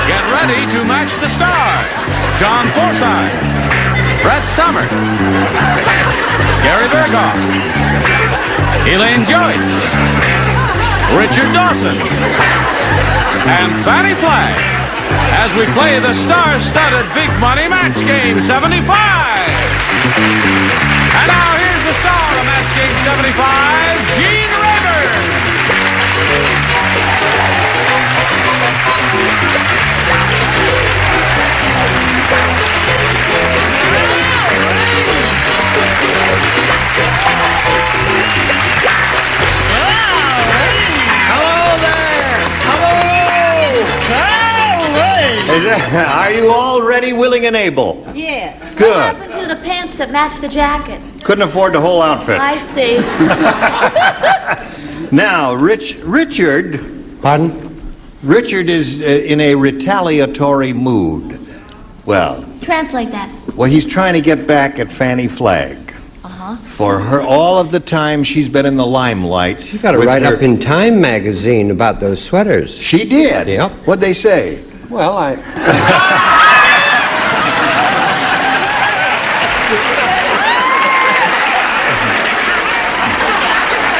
Get ready to match the stars. John Forsythe, Brett Summers, Gary Burghoff, Elaine Joyce, Richard Dawson, and Fannie Flagg as we play the star-studded Big Money Match Game 75. And now here's the star of Match Game 75, Gene Rayburn. Are you all ready, willing, and able? Yes. Good. What happened to the pants that match the jacket? Couldn't afford the whole outfit. I see. Now, Richard... Pardon? Richard is in a retaliatory mood. Well... Translate that. Well, he's trying to get back at Fannie Flagg. For her, all of the time she's been in the limelight. She got to write up in Time magazine about those sweaters. She did? Yep. What'd they say? Well,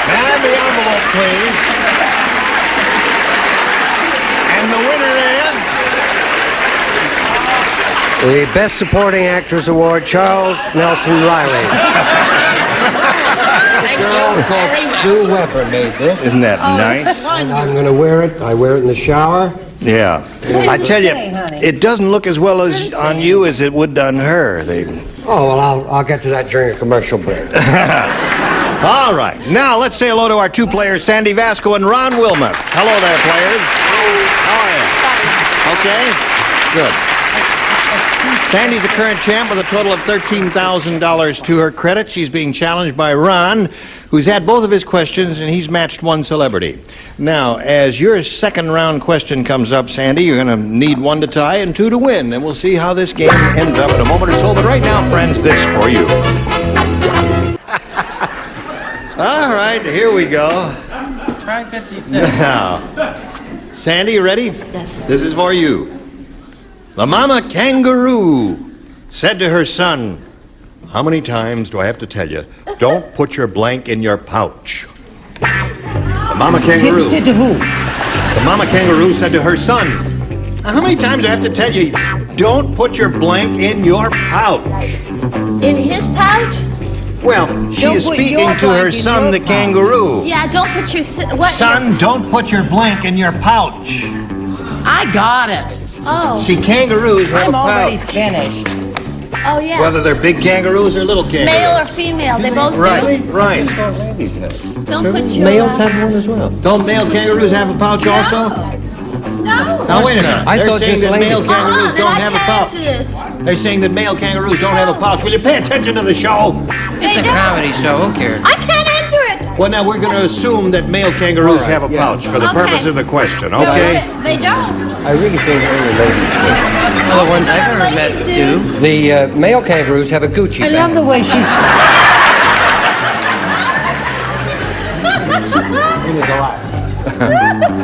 Man, the envelope, please. And the winner is... the Best Supporting Actress Award, Charles Nelson Riley. A girl called Sue Weber made this. Isn't that nice? And I'm going to wear it. I wear it in the shower. Yeah. I tell you, it doesn't look as well as on you as it would on her. Oh, well, I'll get to that during a commercial break. All right. Now, let's say hello to our two players, Sandy Vasco and Ron Wilmoth. Hello there, players. How are you? Okay? Good. Sandy's the current champ with a total of $13,000 to her credit. She's being challenged by Ron, who's had both of his questions, and he's matched one celebrity. Now, as your second round question comes up, Sandy, you're going to need one to tie and two to win, and we'll see how this game ends up in a moment or so. But right now, friends, this for you. All right, here we go. Try 50 cents. Now, Sandy, you ready? Yes. This is for you. The mama kangaroo said to her son, "How many times do I have to tell you, don't put your blank in your pouch?" The mama kangaroo. Said to who? The mama kangaroo said to her son, "How many times do I have to tell you, don't put your blank in your pouch?" In his pouch? Well, she is speaking to her son, the kangaroo. Yeah, don't put your... what? Son, don't put your blank in your pouch. I got it. Oh. See, kangaroos have I'm a already pouch. finished. Oh, yeah. Whether they're big kangaroos or little kangaroos. Male or female, they both Right, do. right. Don't put your... Males have one as well. Don't male kangaroos have a pouch also? No. Now, wait a minute. I They're thought saying just that male ladies. kangaroos Then don't I have a can't pouch. answer this. They're saying that male kangaroos don't have a pouch. Will you pay attention to the show? It's a comedy show. Who cares? I can't answer it. Well, now, we're going to assume that male kangaroos have a pouch for the Okay. purpose of the question, okay? They don't. I really think only ladies do. Well, the ones I've ever met do. The male kangaroos have a Gucci I bag. love the way she's...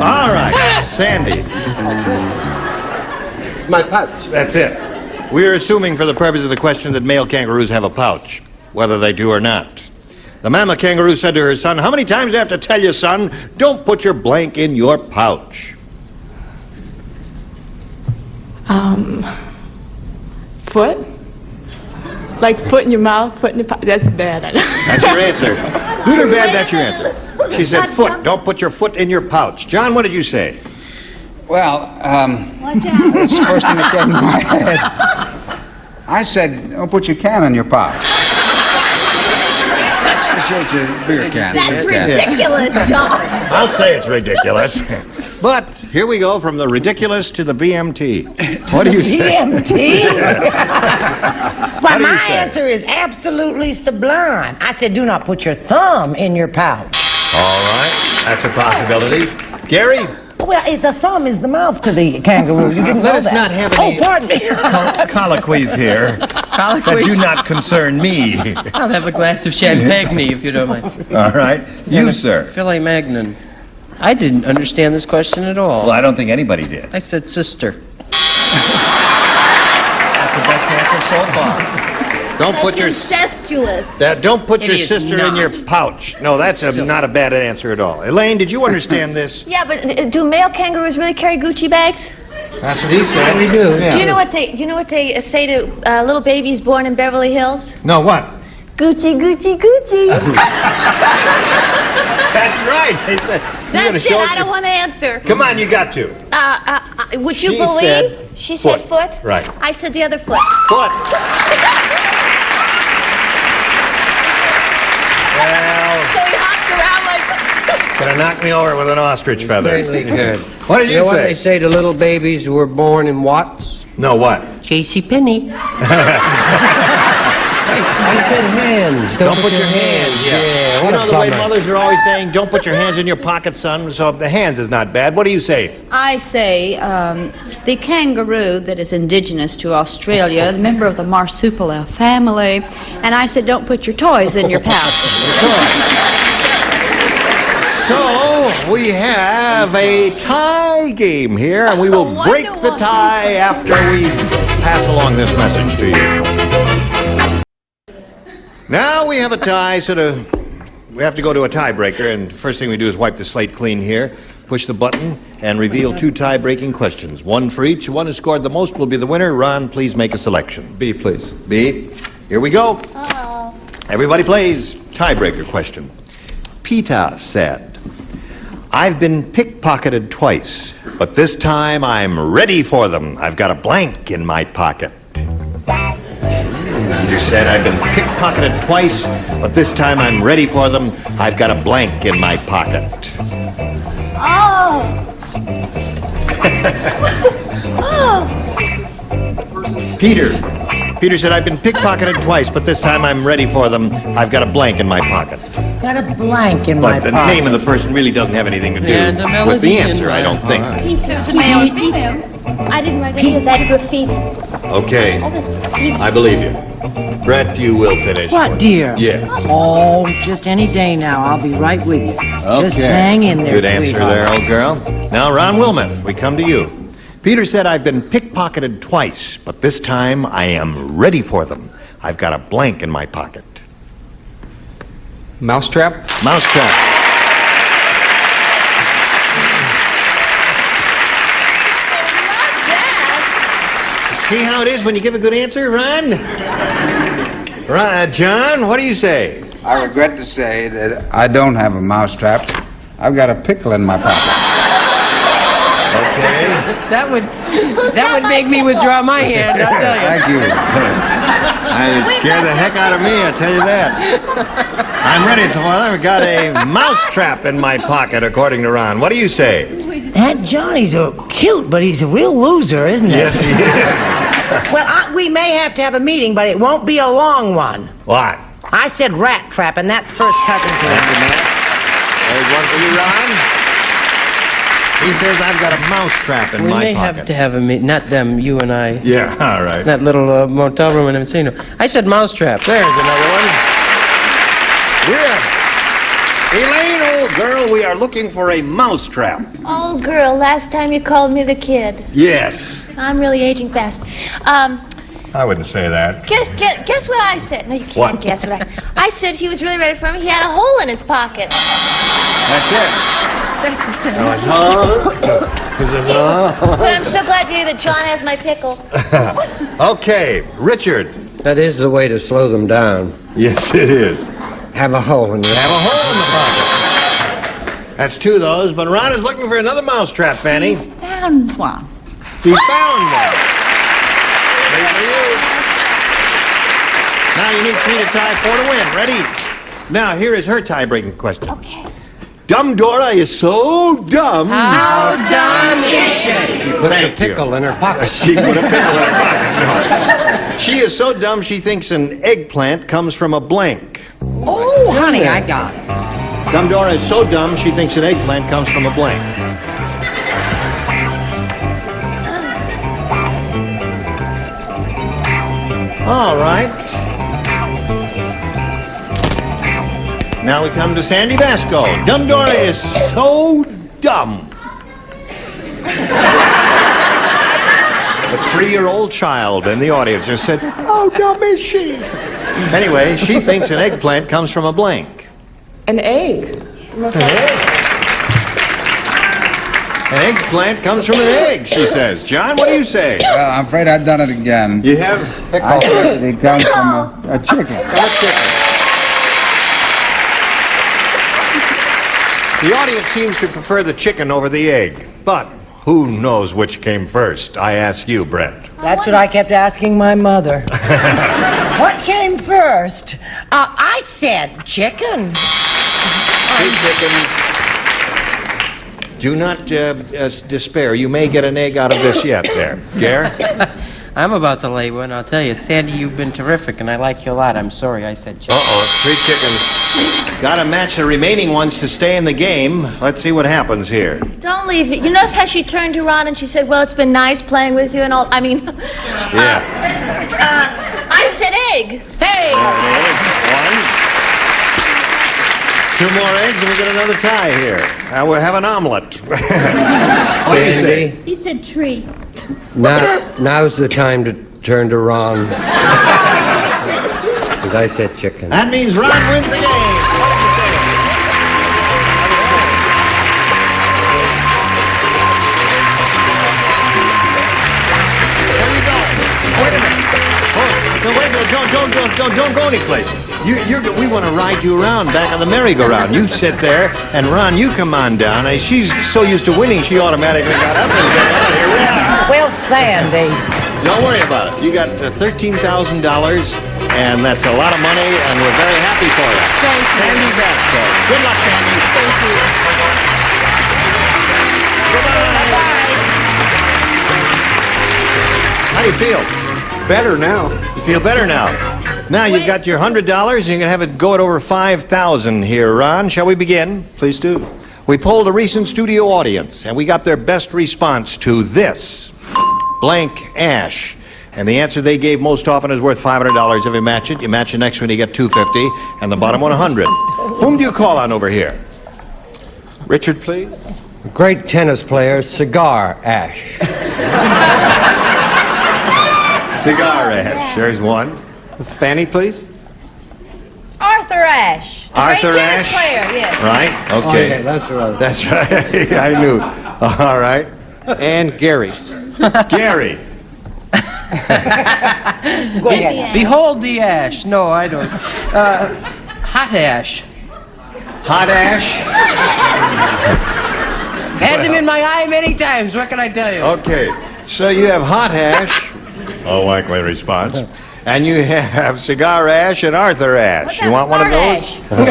All right, Sandy. It's my pouch. That's it. We're assuming for the purpose of the question that male kangaroos have a pouch, whether they do or not. The mama kangaroo said to her son, "How many times do I have to tell you, son, don't put your blank in your pouch?" Foot? Like foot in your mouth, foot in your pouch. That's bad. I know. That's your answer. Good or bad, that's your answer. She said, "Foot, don't put your foot in your pouch." John, what did you say? Well, Watch out. that's the first thing that came to my head. I said, don't put your can in your pouch. It's a beer can. That's ridiculous, John. I'll say it's ridiculous. But here we go from the ridiculous to the BMT. What do you say? BMT? Well, do you my say? answer is absolutely sublime. I said, do not put your thumb in your pouch. All right, that's a possibility. Gary? Well, the thumb is the mouth to the kangaroo. You didn't Let know us that. not have any- Oh, pardon me. Colloquies here that do not concern me. I'll have a glass of champagne, if you don't mind. All right, you, sir. Filet Magnon. I didn't understand this question at all. Well, I don't think anybody did. I said sister. That's the best answer so far. Don't put your Incestuous. don't put your is sister in not. your pouch. No, that's not a bad answer at all. Elaine, did you understand this? Yeah, but do male kangaroos really carry Gucci bags? That's what he said. We do. Yeah. Do you know what they say to little babies born in Beverly Hills? No, what? Gucci, Gucci, Gucci. That's right. They said. That's it. I don't want to answer. Come on, you got to. Would you She believe? said She said foot. foot. Right. I said the other foot. Foot. Well, So he hopped around like. could have knocked me over with an ostrich feather. Certainly could. What did You you know what they say? say to little babies who were born in Watts? No, what? J.C. Penney. I said hands. Don't put your hands. Yeah. You what know a the way bummer. mothers are always saying, don't put your hands in your pocket, son. So the hands is not bad. What do you say? I say the kangaroo that is indigenous to Australia, a member of the marsupial family, and I said don't put your toys in your pouch. So we have a tie game here, and we will break the tie after we pass along this message to you. Now we have a tie, we have to go to a tiebreaker, and first thing we do is wipe the slate clean here, push the button, and reveal 2 tie-breaking questions. One for each. One who scored the most will be the winner. Ron, please make a selection. B, please. B. Here we go. Uh-oh. Everybody plays. Tiebreaker question. Peta said, I've been pickpocketed twice, but this time I'm ready for them. I've got a blank in my pocket. Peter said, I've been pickpocketed twice, but this time I'm ready for them. I've got a blank in my pocket. Oh. Oh. Peter said, I've been pickpocketed twice, but this time I'm ready for them. I've got a blank in my pocket. Got a blank in my But the pocket. name of the person really doesn't have anything to do And the with melody the in answer, I my don't think. Peter. Is it male or female? I didn't write any of that graffiti. Okay, All this graffiti. I believe you. Brett, you will finish. What, dear? Yes. Oh, just any day now. I'll be right with you. Just hang in there, Good answer sweetheart. there, old girl. Now, Ron Wilmuth, we come to you. Peter said, I've been pickpocketed twice, but this time I am ready for them. I've got a blank in my pocket. Mousetrap? Mousetrap. See how it is when you give a good answer, Ron? John, what do you say? I regret to say that I don't have a mousetrap. I've got a pickle in my pocket. Okay. That would make me withdraw my hand, I'll tell you. Thank you. It'd scare the heck out of me, I'll tell you that. I'm ready for them. I've got a mousetrap in my pocket, according to Ron. What do you say? That Johnny's cute, but he's a real loser, isn't he? Yes, he is. Well, we may have to have a meeting, but it won't be a long one. What? I said rat trap, and that's first cousin to it. There's one for you, Ron. He says I've got a mousetrap in We my may pocket. have to have a meeting, not them, you and I. Yeah, all right. That little motel room in Encino. I said mousetrap. There's another one. Elaine, old girl, we are looking for a mousetrap. Old girl, last time you called me the kid. Yes. I'm really aging fast. I wouldn't say that. Guess what I said? No, you can't What? guess what I said. He was really ready for me. He had a hole in his pocket. That's it. That's a sin. But I'm so glad to hear that John has my pickle. Okay, Richard. That is the way to slow them down. Yes, it is. Have a hole in your Have a hole in the pocket. That's 2 of those, but Ron is looking for another mousetrap, Fannie. Found one. He found one. Wait for you. Now you need 3 to tie, 4 to win. Ready? Now here is her tie-breaking question. Okay. Dumb Dora is so dumb. How dumb is she? She puts Thank a pickle in her pocket. She put a pickle in her pocket. She is so dumb she thinks an eggplant comes from a blank. Oh, honey, I got it. Dumb Dora is so dumb she thinks an eggplant comes from a blank. All right. Now we come to Sandy Basco. Dumb Dora is so dumb. But 3-year-old child in the audience just said, "How dumb is she?" Anyway, she thinks an eggplant comes from a blank. An egg. An eggplant comes from an egg, she says. John, what do you say? Well, I'm afraid I've done it again. You have? I said that it comes from a chicken. A chicken. The audience seems to prefer the chicken over the egg, but who knows which came first? I ask you, Brett. That's what I kept asking my mother. What came first? I said chicken. Big chicken. Do not despair. You may get an egg out of this yet there. Gare? I'm about to lay one. I'll tell you, Sandy, you've been terrific, and I like you a lot. I'm sorry I said chicken. Uh-oh, 3 chickens. Got to match the remaining ones to stay in the game. Let's see what happens here. Don't leave it. You notice how she turned to Ron and she said, "Well, it's been nice playing with you and all." I mean, Yeah. I said egg. Hey. One. 2 more eggs and we get another tie here. We'll have an omelet. What do you say? He said tree. Now's the time to turn to Ron. Because I said chicken. That means Ron wins the game. What do you say? Where are you going? Wait a minute. No, wait, no, don't go anyplace. We want to ride you around back on the merry-go-round. You sit there, and Ron, you come on down. And she's so used to winning, she automatically got up and got out of here. Well, Sandy. Don't worry about it. You got $13,000, and that's a lot of money, and we're very happy for you. Thank you. Sandy Basco. Good luck, Sandy. Thank you. How do you feel? Better now. You feel better now. Now you've got your $100, and you're going to have it go at over $5,000 here, Ron. Shall we begin? Please do. We polled a recent studio audience, and we got their best response to this blank ash. And the answer they gave most often is worth $500 if you match it. You match the next one, you get $250, and the bottom one, $100. Whom do you call on over here? Richard, please. Great tennis player, cigar ash. Cigar ash. There's one. Fannie, please. Arthur Ashe. The Arthur great tennis Ashe? player, yes. Right? Okay. Okay, that's right. That's right. I knew. All right. And Gary. Gary. Go ahead. Behold the ash. No, I don't. Hot ash. Hot ash. I've had them in my eye many times. What can I tell you? Okay. So you have hot ash. Oh, likely response. And you have cigar ash and Arthur Ashe. What You want one of about those? smart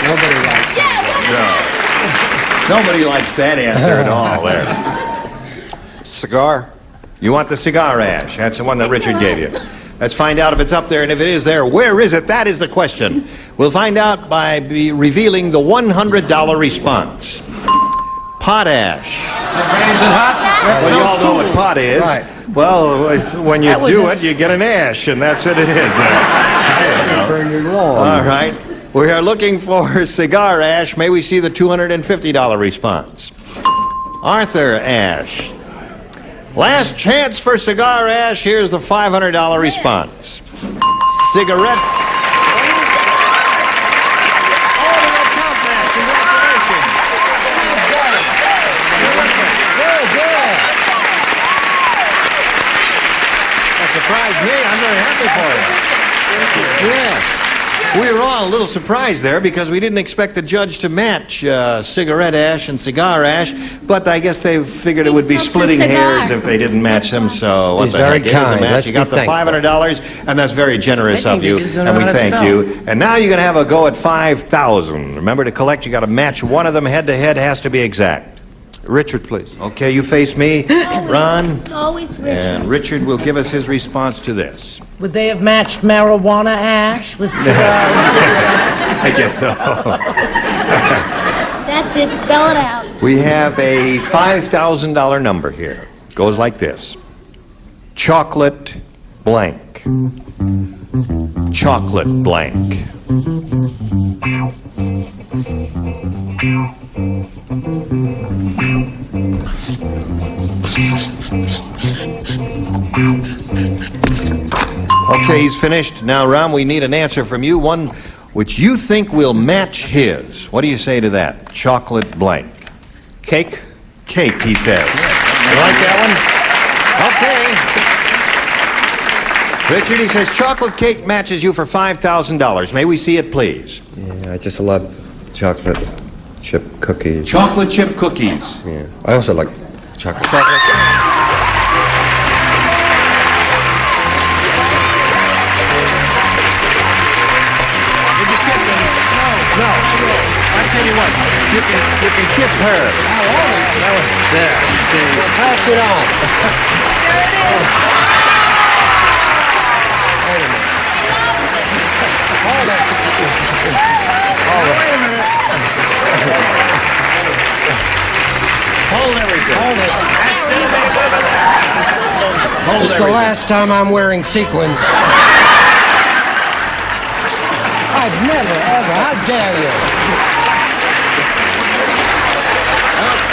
Nobody likes it. No. Nobody likes that answer at all there. Cigar. You want the cigar ash. That's the one that Richard gave you. Let's find out if it's up there, and if it is there, where is it? That is the question. We'll find out by revealing the $100 response. Pot ash. Well, you all know what pot is. Right. Well, when you do it, you get an ash, and that's what it is. Burn your lawn. All right. We are looking for cigar ash. May we see the $250 response? Arthur Ashe. Last chance for cigar ash. Here's the $500 response. Cigarette. That surprised me. I'm very happy for you. Yeah. We were all a little surprised there because we didn't expect the judge to match cigarette ash and cigar ash, but I guess they figured it would be smokes a splitting cigar. hairs if they didn't match them, so what He's the very heck, it is a kind. match. Let's You got be the thankful. $500, and that's very generous I of think you, they just don't and know we how to thank spell. you. And now you're going to have a go at $5,000. Remember, to collect, you got to match one of them head-to-head, has to be exact. Richard, please. Okay, you face me, Ron, It's always Richard. and Richard will give us his response to this. Would they have matched marijuana ash with cigars? I guess so. That's it. Spell it out. We have a $5,000 number here. Goes like this. Chocolate blank. Chocolate blank. Okay, he's finished. Now, Ron, we need an answer from you, one which you think will match his. What do you say to that? Chocolate blank. Cake? Cake, he says. You like that one? Okay. Richard, he says chocolate cake matches you for $5,000. May we see it, please? Yeah, I just love chocolate chip cookies. Chocolate chip cookies. Yeah. I also like chocolate. No. I tell you what, you can kiss her. There. Pass it on. Hold everything. Hold It's the last time I'm wearing sequins. I've never, ever. How dare you?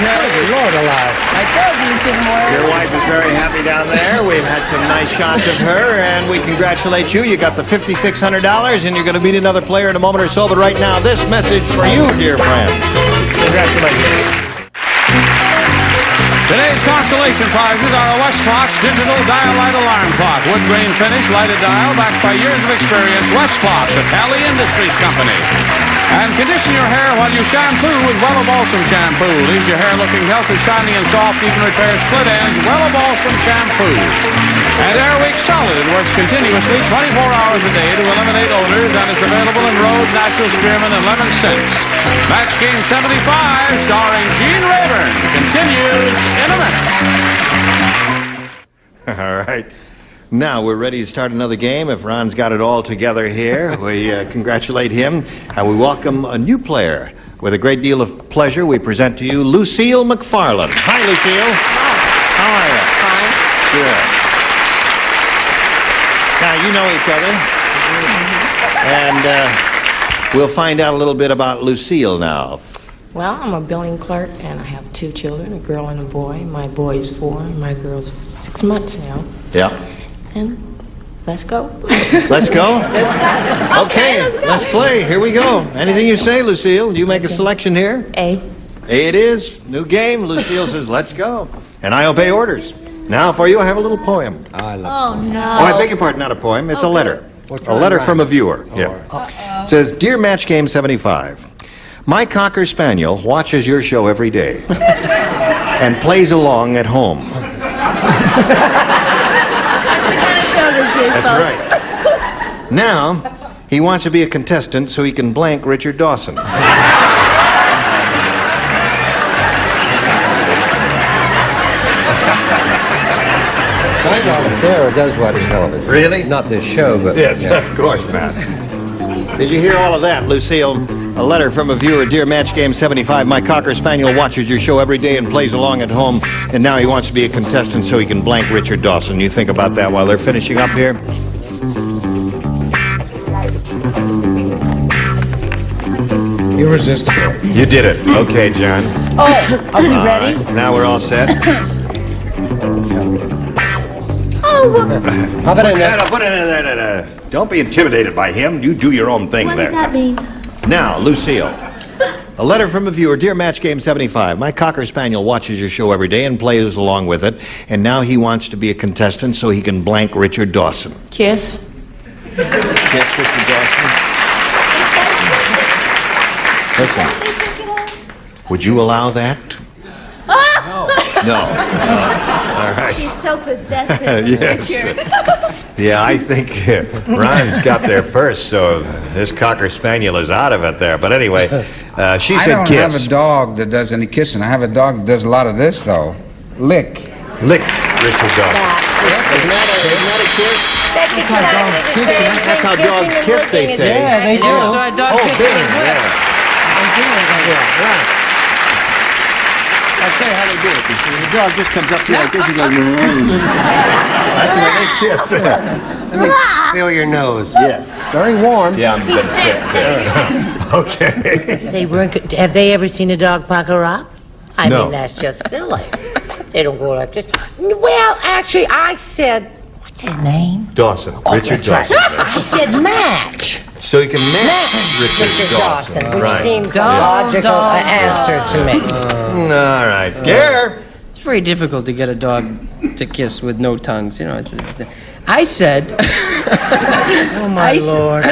Okay. Lord alive. I told you you shouldn't wear it. Your wife is very happy down there. We've had some nice shots of her, and we congratulate you. You got the $5,600, and you're going to meet another player in a moment or so. But right now, this message for you, dear friend. Congratulations. Today's consolation prizes are a Westclock's digital dial-light alarm clock. Wood grain finish, lighted dial, backed by years of experience. Westclock's, a Tally Industries company. And condition your hair while you shampoo with Wella Balsam shampoo. Leaves your hair looking healthy, shiny, and soft. Even repairs split ends. Wella Balsam shampoo. And Airwick Solid. It works continuously 24 hours a day to eliminate odors, and is available in Rose, Natural Spearmint, and Lemon Scents. Match Game 75, starring Gene Rayburn, continues in a minute. All right. Now we're ready to start another game. If Ron's got it all together here, we congratulate him, and we welcome a new player. With a great deal of pleasure, we present to you Lucille McFarland. Hi, Lucille. How are you? Fine. Good. Now, you know each other, and we'll find out a little bit about Lucille now. Well, I'm a billing clerk, and I have 2 children, a girl and a boy. My boy's 4, and my girl's 6 months now. Yeah. And let's go. Let's go? Let's go. Okay, let's go. let's play. Here we go. Anything you say, Lucille? You make a selection here? A. A it is. New game. Lucille says, let's go. And I obey orders. Now for you, I have a little poem. I love Oh, no. Oh, I beg your pardon, not a poem. It's a letter. A letter from a viewer. Yeah. It says, Dear Match Game 75, my Cocker Spaniel watches your show every day and plays along at home. That's the kind of show this is, That's folks. right. Now, he wants to be a contestant so he can blank Richard Dawson. My daughter Sarah does watch television. Really? Not this show, but... Yes, yeah. of course not. Did you hear all of that, Lucille? A letter from a viewer. Dear Match Game 75, my Cocker Spaniel watches your show every day and plays along at home, and now he wants to be a contestant so he can blank Richard Dawson. You think about that while they're finishing up here? Irresistible. You did it. Okay, John. Oh, are we All ready? right, now we're all set. How about Don't be intimidated by him. You do your own thing What there. does that mean? Now, Lucille. A letter from a viewer. Dear Match Game 75, my Cocker Spaniel watches your show every day and plays along with it, and now he wants to be a contestant so he can blank Richard Dawson. Kiss. Kiss Richard Dawson. Listen, would you allow that? No. All right. He's so possessive. Yes. Yeah, I think Ron's got there first, so this Cocker Spaniel is out of it there. But anyway, she I said don't kiss. have a dog that does any kissing. I have a dog that does a lot of this, though. Lick. Lick Richard Dawson. Isn't that a kiss? That's how dogs kiss, they say. Yeah, they do. Never saw a dog Oh, kissing big, his lips. yeah. I'll tell you how they do it. You see, the dog just comes up to you like this and goes, that's how they kiss. Feel your nose. Yes. Very warm. Yeah, I'm getting sick. Okay. Have they ever seen a dog pucker up? I No. mean, that's just silly. They don't go like this. Well, actually, I said What's his name? Dawson. Oh, Richard that's Dawson. right. I said match. So you can match Richard Dawson. which Right. seems a logical answer to me. All right. Gare. It's very difficult to get a dog to kiss with no tongues, you know. I said... Oh, my Lord.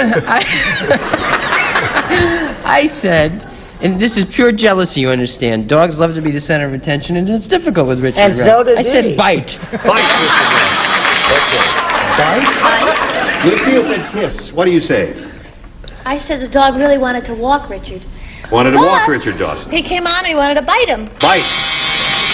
I said, and this is pure jealousy, you understand. Dogs love to be the center of attention, and it's difficult with Richard. And so does I said he. bite. Bite, Richard Dawson. Okay. Bite? Lucille said kiss. What do you say? I said the dog really wanted to walk Richard. Wanted to walk But Richard Dawson. He came on and he wanted to bite him. Bite.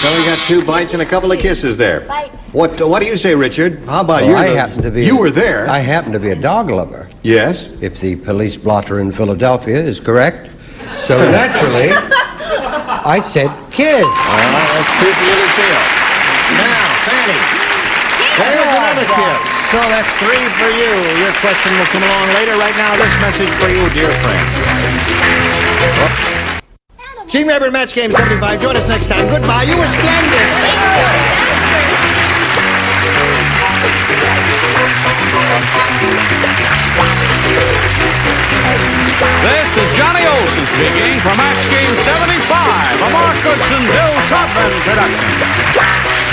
So we got 2 bites and a couple of kisses there. Bite. What do you say, Richard? How about Well, you? I happen to be. You were there. I happen to be a dog lover, Yes. if the police blotter in Philadelphia is correct. So naturally, I said kiss. That's 2 for you, Lucille. Now, Fannie. There's another kiss. So that's 3 for you. Your question will come along later. Right now, this message for you, dear friend. Team Rayburn Match Game 75. Join us next time. Goodbye. You were splendid. This is Johnny Olson speaking for Match Game 75, a Mark Goodson, Bill Todman production.